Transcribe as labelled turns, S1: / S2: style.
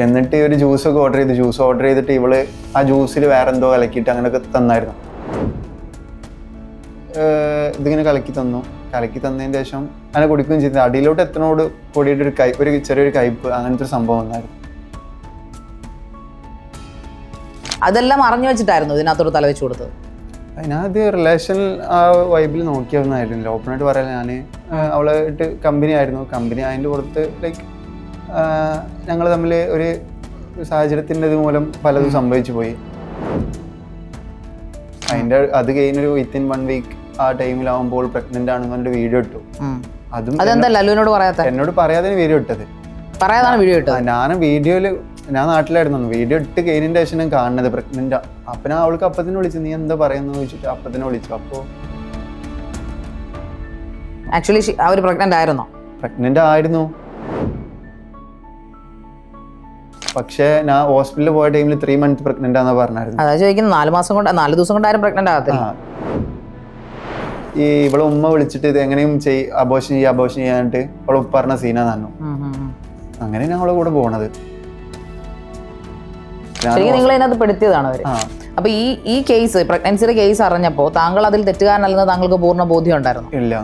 S1: എന്നിട്ട് ഒരു ജ്യൂസൊക്കെ ഓർഡർ ചെയ്തിട്ട് ഇവള് ആ ജ്യൂസിൽ വേറെ എന്തോ കലക്കിയിട്ട് അങ്ങനെയൊക്കെ തന്നായിരുന്നു. ഇതിങ്ങനെ കലക്കി തന്നതിന് ശേഷം അങ്ങനെ കുടിക്കുകയും ചെയ്തു. അടിയിലോട്ട് എത്തനോട് കൂടിയിട്ട് ഒരു ചെറിയൊരു കയ്പ് അങ്ങനത്തെ ഒരു സംഭവം വന്നായിരുന്നു.
S2: അതെല്ലാം അറിഞ്ഞു വെച്ചിട്ടായിരുന്നു ഇതിനകത്തോട് തലവെച്ച് കൊടുത്തത്.
S1: അതിനകത്ത് റിലേഷൻ ആ വൈബിൽ നോക്കിയൊന്നായിരുന്നില്ല. ഓപ്പണായിട്ട് പറയാൻ ഞാൻ അവളായിട്ട് കമ്പനി ആയിരുന്നു. കമ്പനി അതിൻ്റെ പുറത്ത് ലൈക്ക് ഞങ്ങൾ തമ്മിൽ ഒരു സാഹചര്യത്തിൻ്റെ ഇത് മൂലം പലതും സംഭവിച്ചു പോയി. അത് കഴിഞ്ഞൊരു വിത്തിൻ 1 വീക്ക് ആ ടൈമിലാവുമ്പോൾ പ്രഗ്നന്റ് ആണെന്ന് പറഞ്ഞിട്ട് വീഡിയോ ഇട്ടു. അതും എന്നോട് പറയാതെ വീഡിയോ ഇട്ടത്. ഞാൻ നാട്ടിലായിരുന്നു. വീഡിയോ ഇട്ട് കഴിഞ്ഞതിന്റെ ശേഷം ഞാൻ കാണുന്നത് പ്രഗ്നന്റ്. അപ്പൊ ഞാൻ അവൾക്ക് അപ്പത്തിന് വിളിച്ചു, നീ എന്താ പറയുന്നത് ചോദിച്ചിട്ട് അപ്പത്തിന് വിളിച്ചു. അപ്പോ
S2: ആക്ച്വലി അവർ പ്രഗ്നന്റ് ആയിരുന്നു.
S1: പക്ഷേ ഞാൻ ഹോസ്പിറ്റലിൽ പോയ ടൈമിൽ 3 മന്ത് പ്രഗ്നന്റ് ആണെന്ന് പറഞ്ഞായിരുന്നു.
S2: അതാ ചോദിക്കുന്നത്, 4 ദിവസം കൊണ്ട് ആരും പ്രഗ്നന്റ് ആകത്തില്ല.
S1: ഈ ഇവളെ ഉമ്മ വിളിച്ചിട്ട് ഇത് എങ്ങനെയും അബോർഷൻ ചെയ്യാനായിട്ട് അവളെ ഉപ്പ പറഞ്ഞ സീനാ തന്നു. അങ്ങനെ ഞങ്ങളെ കൂടെ പോണത്.
S2: നിങ്ങൾ ഇതിനകത്ത് പെടുത്തിയതാണ് അവര്. അപ്പൊ ഈ കേസ് പ്രഗ്നൻസിയുടെ കേസ് അറിഞ്ഞപ്പോ താങ്കൾ അതിൽ തെറ്റുകാരനല്ലെന്ന് താങ്കൾക്ക് പൂർണ്ണ ബോധ്യം ഉണ്ടായിരുന്നു?
S1: ഇല്ല.